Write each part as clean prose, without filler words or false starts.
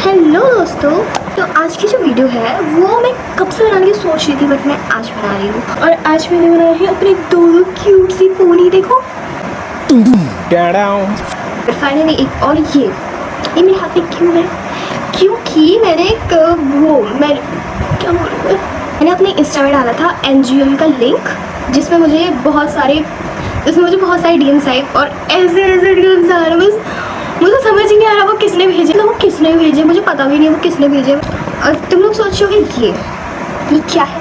Hello दोस्तों। तो आज की जो वीडियो है वो मैं कब से बनाने की सोच रही थी, बट मैं आज बना रही हूँ। और आज मैंने बनाया है अपने दो क्यूट सी पोनी। देखो फिर फाइनली एक और ये मेरे हाथ में क्यों है, क्योंकि मैंने एक मैं क्या बोल रही हूँ, मैंने अपने इंस्टा में डाला था NGM का लिंक, जिसमें मुझे बहुत सारे DMs आए। और ऐसे DMs आ रहे, बस मुझे समझ ही नहीं आ रहा वो किसने भेजे, मुझे पता भी नहीं वो किसने भेजे। और तुम लोग सोचोगे ये क्या है?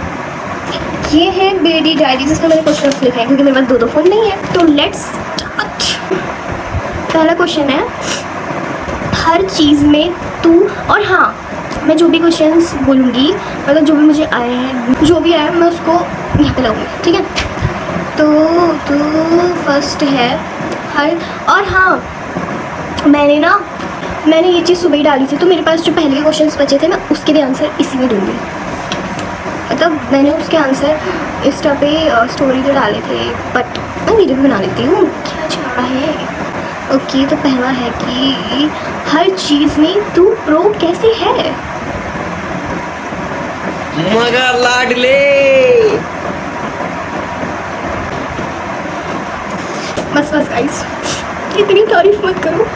ये है बेटी डायरी, जिसमें मैंने क्वेश्चन लिखे हैं, क्योंकि मेरे पास दो फ़ोन नहीं है। तो लेट्स स्टार्ट। पहला क्वेश्चन है, हर चीज़ में तू और हाँ, मैं जो भी क्वेश्चंस बोलूँगी, मतलब जो भी मुझे आए हैं, जो भी आए मैं उसको यहाँ पे लाऊंगी, ठीक है? तो फर्स्ट है हर और हाँ, मैंने ये चीज़ सुबह ही डाली थी, तो मेरे पास जो पहले के क्वेश्चंस बचे थे मैं उसके भी आंसर इसी में दूँगी। मतलब मैंने उसके आंसर इंस्टा पे स्टोरी तो डाले थे, बट मैं वीडियो भी बना लेती हूँ, क्या चल रहा है। ओके, तो पहला है कि हर चीज़ में तू प्रो कैसे है? मगर लाडले। बस गाइस, इतनी तारीफ मत करो।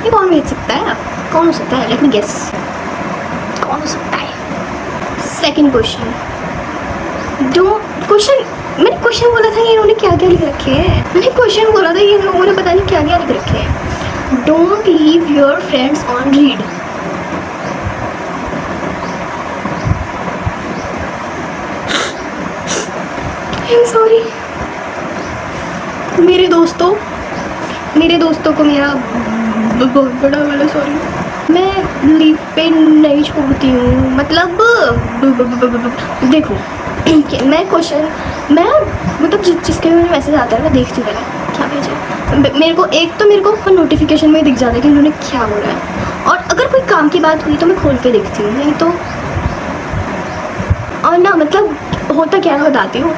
ये कौन भेज सकता है? कौन हो सकता है? लेट मी गेस, कौन हो सकता है? सेकंड क्वेश्चन, मैंने क्वेश्चन बोला था, ये इन्होंने क्या क्या लिख रखे हैं? मैंने क्वेश्चन बोला था, ये लोगों ने पता नहीं क्या क्या लिख रखे हैं। Don't leave your friends on read. I am sorry मेरे दोस्तों को मेरा बहुत बड़ा वाला सॉरी। मैं लीव पे नहीं छोड़ती हूँ, मतलब देखो मैं मतलब जिसके भी मुझे मैसेज आता है मैं देखती हूँ पहले क्या भेजा। मेरे को नोटिफिकेशन में दिख जाता है कि उन्होंने क्या बोला है, और अगर कोई काम की बात हुई तो मैं खोल के देखती हूँ, नहीं तो और ना, मतलब होता क्या है बताती हूँ।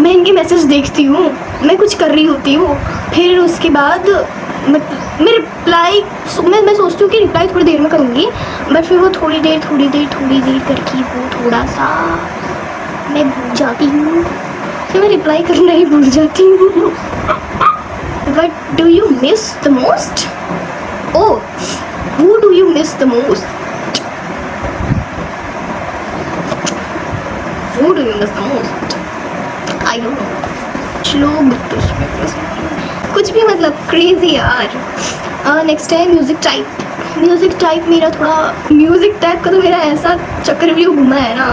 मैं इनके मैसेज देखती हूँ, मैं कुछ कर रही होती हूँ, फिर उसके बाद मैं रिप्लाई मैं सोचती हूँ कि रिप्लाई थोड़ी देर में करूँगी, बट फिर वो थोड़ी देर करके वो थोड़ा सा मैं भूल जाती हूँ, फिर मैं रिप्लाई करना ही भूल जाती हूँ। What do you miss the most? Oh, who do you miss the most? Who do you miss the most? I don't know. लोग कुछ भी, मतलब क्रेजी यार। नेक्स्ट है म्यूज़िक टाइप मेरा थोड़ा म्यूज़िक टाइप का तो मेरा ऐसा चक्रव्यूह घुमा है ना,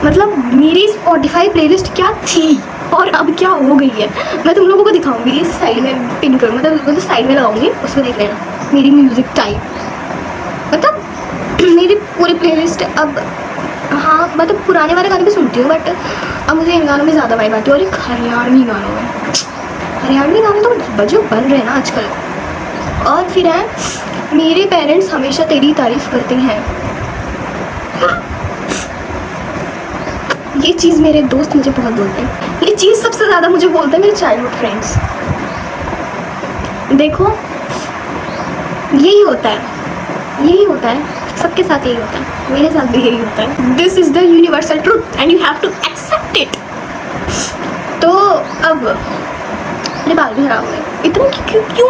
मतलब मेरी स्पॉटिफाई प्लेलिस्ट क्या थी और अब क्या हो गई है, मैं तुम लोगों को दिखाऊंगी। इस साइड में पिन करूँ, मतलब साइड में लगाऊंगी, उसमें देख लेना मेरी म्यूज़िक टाइप, मतलब मेरी पूरी प्लेलिस्ट। अब हाँ, मतलब पुराने वाले गाने भी सुनती हूँ, बट अब मुझे इन गानों में ज़्यादा वाइब आती है। और एक हरियाणवी गाने तो बजो बन रहे हैं ना आजकल। और फिर है, मेरे पेरेंट्स हमेशा तेरी तारीफ़ करते हैं। ये चीज़ मेरे दोस्त मुझे बहुत बोलते हैं, ये चीज़ सबसे ज़्यादा मुझे बोलते हैं मेरे चाइल्डहुड फ्रेंड्स। देखो यही होता है सबके साथ, यही होता है, मेरे साथ भी यही होता है। This is the universal truth and you have to accept it. तो अब मेरे बाल भी खराब हुए, इतना क्यों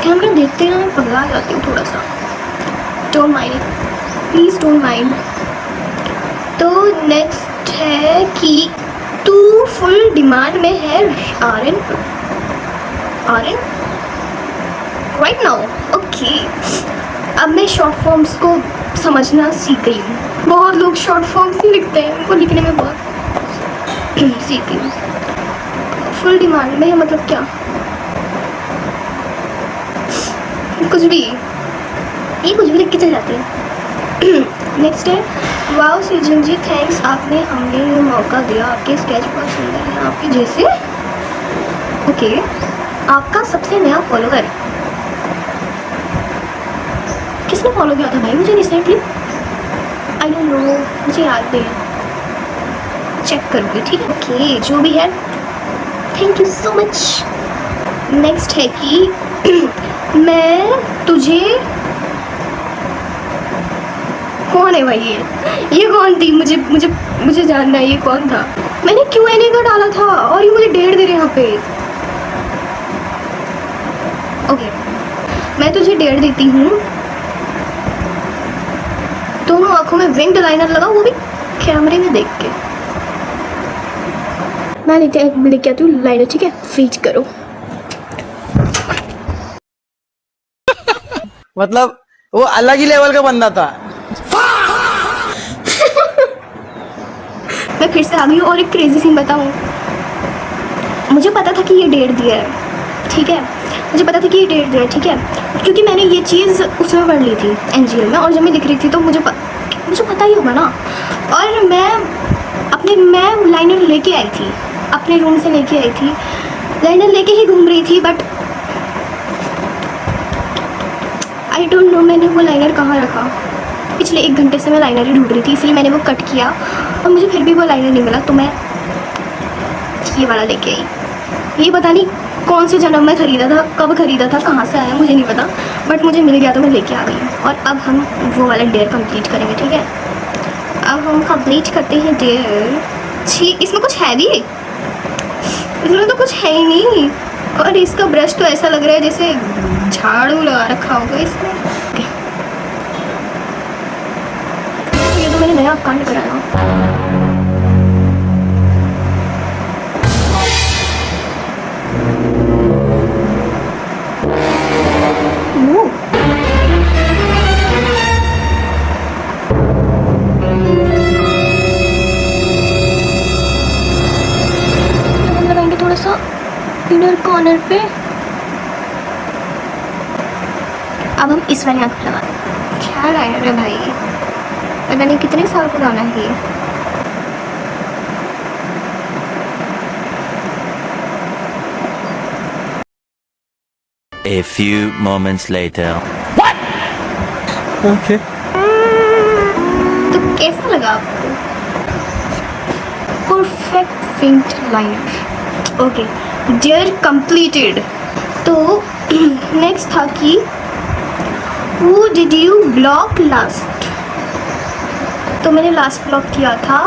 कैमरा देखते हैं मैं पगला जाती हूँ थोड़ा सा। Don't mind, please don't mind. तो नेक्स्ट है कि तू फुल डिमांड में है आर्यन राइट नाउ। ओके, अब मैं शॉर्ट फॉर्म्स को समझना सीख गई हूँ। बहुत लोग शॉर्ट फॉर्म्स ही लिखते हैं, उनको लिखने में बहुत सीख गई हूँ। फुल डिमांड में है मतलब क्या? कुछ भी लिख के चल जाती है। नेक्स्ट है, वाओ सृजन जी थैंक्स, आपने हमें मौका दिया, आपके स्केच बहुत सुंदर है, आपके जैसे। ओके, आपका सबसे नया फॉलोअर किसने फॉलो किया था भाई मुझे रिसेंटली? आई डोंट नो, मुझे याद नहीं है, चेक करूँगी, ठीक है? ओके, जो भी है thank you so much. Next है कि मैं तुझे कौन है भाई ये कौन थी? मुझे मुझे मुझे जानना है ये कौन था। मैंने Q&A का डाला था और ये मुझे डेढ़ दे रहे यहाँ पे। ओके मैं तुझे डेढ़ देती हूँ। दोनों आंखों में विंड लाइनर लगा, वो भी कैमरे में देख के। मैं लेके आती हूँ लाइनर, ठीक है? फीच करो। मतलब वो अलग ही लेवल का बंदा था। मैं फिर से आ गई हूँ और एक क्रेजी सीन बताऊँ। मुझे पता था कि ये डेढ़ दिया है, ठीक है? मुझे पता था कि ये डेढ़ दिया है, ठीक है? क्योंकि मैंने ये चीज़ उसमें पढ़ ली थी NGL में, और जब मैं लिख रही थी तो मुझे पता ही होगा ना। और मैं लाइनर लेके आई थी, अपने रूम से लेके आई थी, लाइनर लेके ही घूम रही थी। बट आई डोंट नो मैंने वो लाइनर कहाँ रखा। पिछले 1 घंटे से मैं लाइनर ही ढूंढ रही थी, इसलिए मैंने वो कट किया और मुझे फिर भी वो लाइनर नहीं मिला, तो मैं ये वाला लेके आई। ये पता नहीं कौन से जन्म में ख़रीदा था, कब ख़रीदा था, कहाँ से आया मुझे नहीं पता, बट मुझे मिल गया तो मैं लेके आ गई। और अब हम वो वाला डेयर कंप्लीट करेंगे, ठीक है? अब हम कंप्लीट करते हैं डेयर। छी, इसमें कुछ है भी? इसमें तो कुछ है ही नहीं। और इसका ब्रश तो ऐसा लग रहा है जैसे झाड़ू लगा रखा होगा इसमें। ये तो मैंने नया कांड कराया। लगाएंगे थोड़ा सा इनर कॉर्नर पे। अब हम इस वाली आँख लगा। क्या लाइनर है भाई, पता नहीं कितने साल पुराना है ये। A few moments later. Okay तो कैसा लगा आपको? Perfect winged liner. Okay dare completed. तो नेक्स्ट था कि Who did you block last? तो मैंने लास्ट ब्लॉक किया था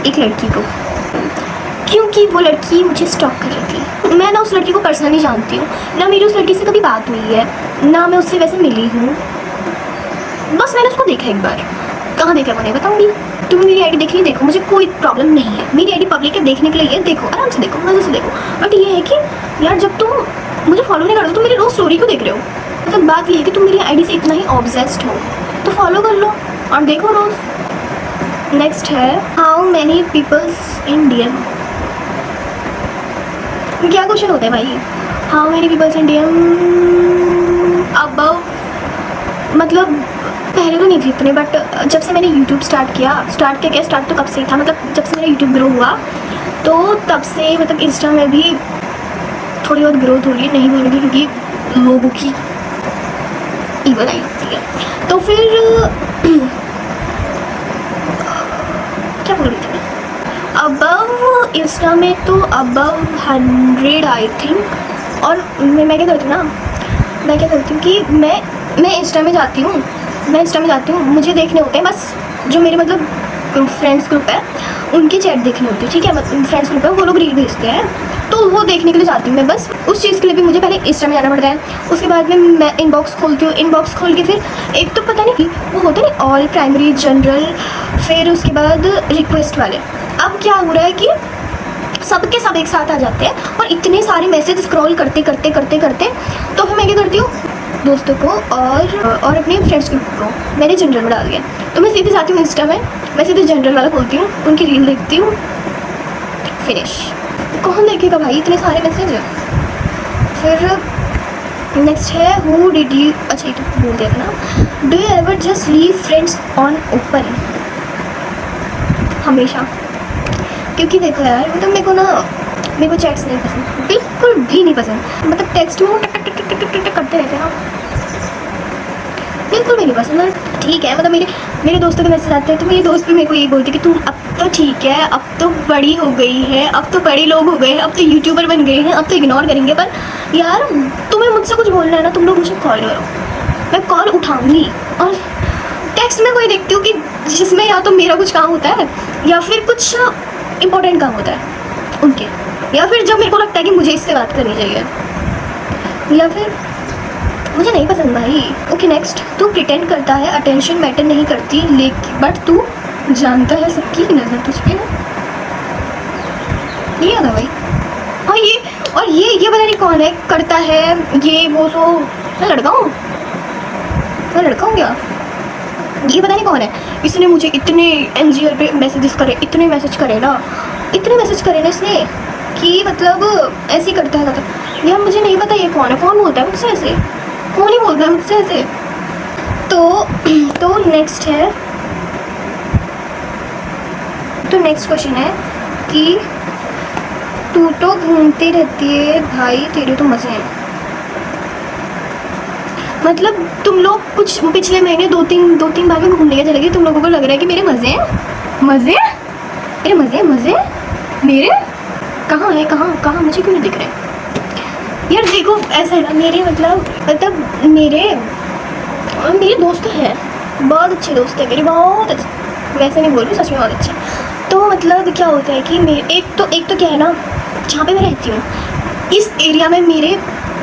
एक लड़की को, क्योंकि वो लड़की मुझे स्टॉक कर रही थी। मैं ना उस लड़की को पर्सनली जानती हूँ, ना मेरी उस लड़की से कभी बात हुई है, ना मैं उससे वैसे मिली हूँ। बस मैंने उसको देखा एक बार। कहाँ देखा वो नहीं बताऊँगी। तुम्हें मेरी आईडी देखनी, देखो, मुझे कोई प्रॉब्लम नहीं है। मेरी आईडी पब्लिक है, देखने के लिए है, देखो, आराम से देखो, मज़े से देखो। बट ये है कि यार जब तुम मुझे फॉलो नहीं करते, तुम मेरी रोज़ स्टोरी को देख रहे हो, मतलब बात ये है कि तुम मेरी आईडी से इतना ही ऑब्सेस्ड हो, तो फॉलो कर लो और देखो रोज़। नेक्स्ट है how many peoples in DM। क्या क्वेश्चन होता है भाई? How many peoples in DM above, मतलब पहले तो नहीं थे इतने, बट जब से मैंने यूट्यूब स्टार्ट तो कब से ही था, मतलब जब से मेरा यूट्यूब ग्रो हुआ तो तब से, मतलब इंस्टा में भी थोड़ी बहुत ग्रोथ हो रही है, नहीं बोलूँगी क्योंकि लोगों की ईगो आई होती है। तो फिर क्या बोल रही थी मैं? अबव इंस्टा में तो अबव 100 आई थिंक। और मैं क्या करती हूँ ना, मैं क्या करती हूँ कि मैं इंस्टा में जाती हूँ, मुझे देखने होते हैं बस जो मेरे मतलब फ्रेंड्स ग्रुप है उनकी चैट देखनी होती है, ठीक है? मतलब फ्रेंड्स ग्रुप है, वो लोग रील भेजते हैं तो वो देखने के लिए जाती हूँ मैं। बस उस चीज़ के लिए भी मुझे पहले इंस्टा में जाना पड़ता है। उसके बाद में मैं इनबॉक्स खोलती हूँ, इनबॉक्स खोल के फिर एक तो पता नहीं वो होता नहीं ऑल, प्राइमरी, जनरल, फिर उसके बाद रिक्वेस्ट वाले। अब क्या हो रहा है कि सबके सब एक साथ आ जाते हैं और इतने सारे मैसेज स्क्रॉल करते करते तो फिर मैं क्या करती हूँ, दोस्तों को और अपने फ्रेंड्स ग्रुप को मैंने जनरल में डाल दिया। तो मैं सीधे जाती हूँ इंस्टा में, मैं सीधे जनरल वाला खोलती हूँ, उनकी रील देखती हूँ, फिनिश। कौन देखेगा भाई इतने सारे मैसेज? फिर नेक्स्ट है हु डिड यू, अच्छा ये तो बोल दिया था ना। Do you ever just leave friends on open? हमेशा, क्योंकि देखो यार मतलब मेरे को चैट्स नहीं पसंद, बिल्कुल भी नहीं पसंद। मतलब टेक्स्ट में वो टक टक टक टक टक करते रहते हैं ना, बिल्कुल भी नहीं पसंद। मतलब ठीक है, मतलब मेरे दोस्तों के मैसेज आते हैं तो मेरे दोस्त भी मेरे को यही बोलते कि तुम अब तो ठीक है, अब तो बड़ी हो गई है, अब तो बड़े लोग हो गए हैं, अब तो यूट्यूबर बन गए हैं, अब तो इग्नोर करेंगे। पर यार तुम्हें मुझसे कुछ बोलना है ना, तुम लोग मुझे कॉल करो, मैं कॉल उठाऊंगी। और टेक्स्ट पोस्ट में कोई देखती हूँ कि जिसमें या तो मेरा कुछ काम होता है या फिर कुछ इम्पोर्टेंट काम होता है उनके, या फिर जब मेरे को लगता है कि मुझे इससे बात करनी चाहिए, या फिर मुझे नहीं पसंद भाई। ओके नेक्स्ट, तू प्रिटेंड करता है अटेंशन मैटर नहीं करती लेकिन बट तू जानता है सबकी नज़र तुझ पे है। ये था भाई। और ये पता नहीं कौन है, करता है ये वो, तो मैं लड़का हूँ, मैं लड़का हूँ क्या? ये पता नहीं कौन है, इसने मुझे इतने एनजीएल पे मैसेजेस करे, इतने मैसेज करे ना इसने कि मतलब ऐसे ही करता है। मतलब यार मुझे नहीं पता ये कौन है, कौन बोलता है मुझसे ऐसे, कौन ही बोलता है मुझसे ऐसे। तो नेक्स्ट है, तो नेक्स्ट क्वेश्चन है कि तू तो घूमती रहती है भाई, तेरे तो मज़े हैं। मतलब तुम लोग कुछ पिछले महीने दो तीन बार में घूमने के चले गए, तुम लोगों को लग रहा है कि मेरे मज़े हैं, मेरे मज़े मेरे कहाँ है, कहाँ मुझे क्यों नहीं दिख रहे यार? देखो ऐसा है ना, मेरे मतलब मेरे दोस्त हैं, बहुत अच्छे दोस्त हैं मेरे, बहुत अच्छे, वैसे नहीं बोल रही, सच में बहुत अच्छे। तो मतलब क्या होता है कि मेरे एक तो क्या है ना, जहाँ पे मैं रहती हूँ इस एरिया में मेरे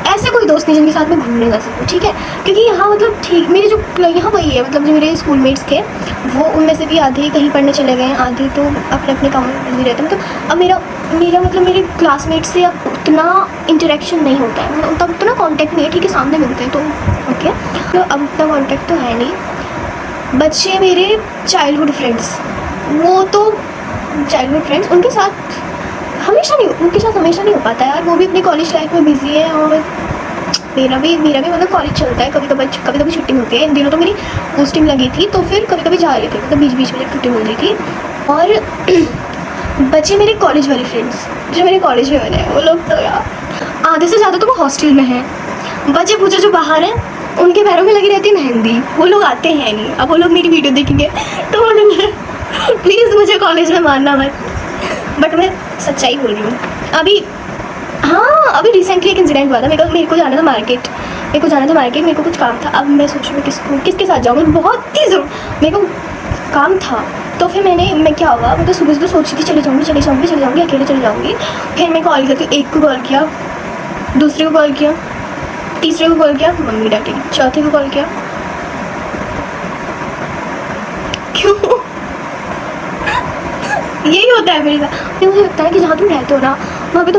ऐसे कोई दोस्त नहीं जिनके साथ मैं घूमने जा सकूँ, ठीक है? क्योंकि यहाँ मतलब ठीक मेरे जो यहाँ वही है, मतलब जो मेरे स्कूलमेट्स थे वो उनमें से भी आधे कहीं पढ़ने चले गए, आधे तो अपने अपने काम में बिजी रहते हैं। मतलब अब मेरा मतलब मेरे क्लासमेट से अब उतना इंटरेक्शन नहीं होता है, मतलब तब उतना कॉन्टैक्ट नहीं है, ठीक है? सामने मिलते हैं तो ओके, तो अब उतना कॉन्टैक्ट तो है नहीं। बच्चे मेरे चाइल्डहुड फ्रेंड्स, वो तो चाइल्डहुड फ्रेंड्स उनके साथ हमेशा नहीं हो पाता यार, वो भी अपनी कॉलेज लाइफ में बिजी है, और मेरा भी मतलब कॉलेज चलता है, कभी कभी छुट्टी मिलती है। इन दिनों तो मेरी पोस्टिंग लगी थी तो फिर कभी कभी जा रही थी, मतलब बीच में जब छुट्टी मिल रही थी। और बच्चे मेरे कॉलेज वाले फ्रेंड्स जो मेरे कॉलेज में बने हैं, वो लोग तो यार आधे से ज़्यादा तो वो हॉस्टल में हैं। बच्चे पूछे जो बाहर हैं उनके पैरों में लगी रहती है मेहंदी, वो लोग आते हैं नहीं। अब वो लोग मेरी वीडियो देखेंगे तो बोलेंगे प्लीज़ मुझे कॉलेज में मारना मत, बट मैं सच्चाई बोल रही हूँ। अभी रिसेंटली एक इंसिडेंट हुआ था, मेरे को जाना था मार्केट, मेरे को कुछ काम था। अब मैं सोच रही हूँ किसके साथ जाऊँ, बहुत ही ज़रूर मेरे को काम था। तो फिर मैं क्या हुआ, मतलब सुबह से सोची थी चले जाऊँगी, अकेले चले जाऊँगी। फिर मैं कॉल करती हूँ, एक को कॉल किया, दूसरे को कॉल किया, तीसरे को कॉल किया, मम्मी डैडी, चौथे को कॉल किया। क्यों? यही होता है मेरे साथ। मुझे लगता है कि जहाँ तुम रहते हो ना, वहाँ पे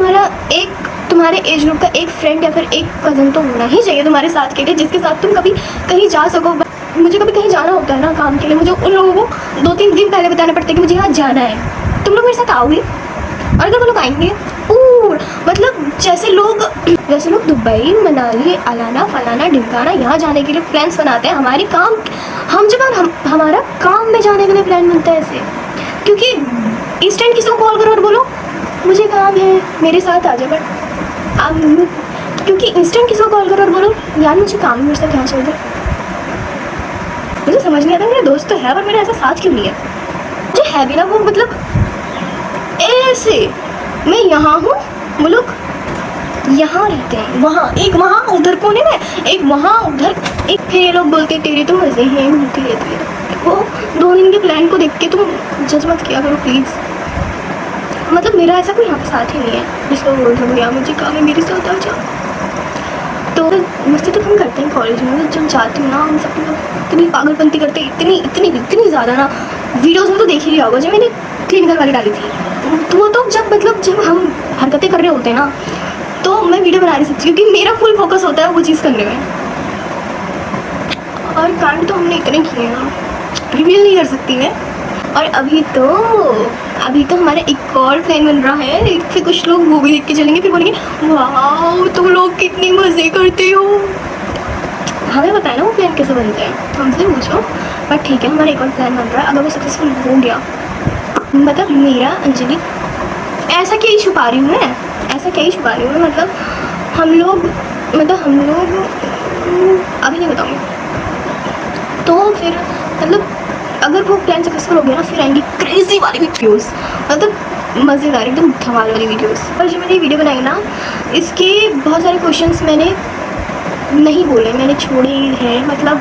तुम्हारे एज ग्रुप का एक फ्रेंड या फिर एक कज़न तो होना ही चाहिए तुम्हारे साथ के लिए, जिसके साथ तुम कभी कहीं जा सको। मुझे कभी कहीं जाना होता है ना काम के लिए, मुझे उन लोगों को 2-3 दिन पहले बताना पड़ता है कि मुझे यहाँ जाना है, तुम लोग मेरे साथ आओगे। और अगर वो लोग आएंगे मतलब जैसे लोग दुबई, मनाली, अलाना, फलाना, ढिमकाना यहाँ जाने के लिए प्लान्स बनाते हैं, हमारा काम में जाने के लिए प्लान बनता है ऐसे। क्योंकि इंस्टेंट किसी को कॉल करो और बोलो मुझे काम है मेरे साथ आ जाओ, बट क्योंकि इंस्टेंट किसी को कॉल करो और बोलो यार मुझे काम है मेरे साथ यहाँ चल जाए, मुझे समझ नहीं आता। मेरा दोस्त तो है पर मेरा ऐसा साथ क्यों नहीं है? मुझे है भी ना वो, मतलब ऐसे मैं यहाँ हूँ, वो लोग यहाँ रहते हैं, वहाँ उधर कोने में, एक वहाँ उधर एक। फिर ये लोग बोलते तेरे तो मज़े हैं, घूमती रहती है। वो 2 दिन के प्लान को देख के तुम जज मत किया करो प्लीज़। मतलब मेरा ऐसा कोई यहाँ पे साथ ही नहीं है जिसको बोल सकूँ यार मुझे काम है मेरे साथ आ जाओ। तो मस्ती तो हम करते हैं कॉलेज में, जब जाती हूँ ना हम सब लोग इतनी पागलपंती करते हैं, इतनी ज़्यादा ना। वीडियोज़ में तो देख ही लिया होगा, जब मैंने क्लिनिकल वाली डाली थी तो वो तो जब हम हरकतें कर रहे होते हैं ना तो मैं वीडियो बना नहीं सकती, क्योंकि मेरा फुल फोकस होता है वो चीज़ करने में। और कांड तो हमने इतने किए ना, रिवील नहीं कर सकती मैं। और अभी तो हमारा एक और प्लान बन रहा है, फिर कुछ लोग वो भी देख के चलेंगे, फिर बोलेंगे वाह तुम लोग कितने मज़े करते हो। हमें पता है ना वो प्लान कैसे बनते हैं, हमसे पूछो। बट ठीक है, हमारा एक और प्लान बन रहा है, अगर वो सक्सेसफुल हो गया, मतलब मेरा अंजलि ऐसा क्या ही छुपा रही हूँ मैं, मतलब हम लोग अभी नहीं बताऊँगी। तो फिर मतलब अगर वो प्लान सक्सेसफुल हो गया ना, फिर आएंगी क्रेजी वाली वीडियोस, मतलब मज़ेदार एकदम धमाल वाली वीडियोस। और जो मैंने ये वीडियो बनाई ना, इसके बहुत सारे क्वेश्चंस मैंने नहीं बोले, मैंने छोड़े हैं। मतलब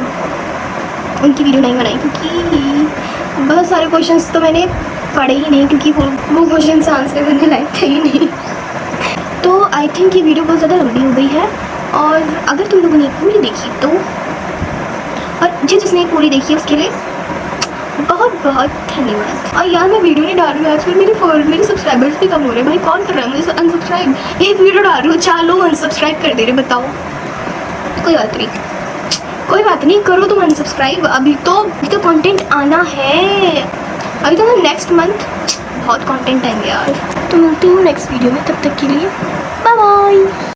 उनकी वीडियो नहीं बनाई, क्योंकि बहुत सारे क्वेश्चंस तो मैंने पढ़े ही नहीं, क्योंकि वो क्वेश्चन आंसर करने लायक थे ही नहीं। तो आई थिंक ये वीडियो बहुत ज़्यादा लंबी हो गई है, और अगर तुम लोगों ने पूरी देखी तो, और जिसने पूरी देखी उसके लिए बहुत बहुत धन्यवाद। और यार मैं वीडियो नहीं डाल रही हूँ आजकल, मेरे सब्सक्राइबर्स भी कम हो रहे हैं भाई। कौन कर रहा है मुझे अनसब्सक्राइब? एक वीडियो डाल रही हूँ 4 लोग अनसब्सक्राइब कर दे रहे, बताओ। कोई बात नहीं, करो तुम अनसब्सक्राइब। अभी तो कंटेंट आना है, अभी तो नेक्स्ट मंथ बहुत कंटेंट आएंगे यार। तो मिलती हूँ नेक्स्ट वीडियो में, तब तक के लिए बाय बाय।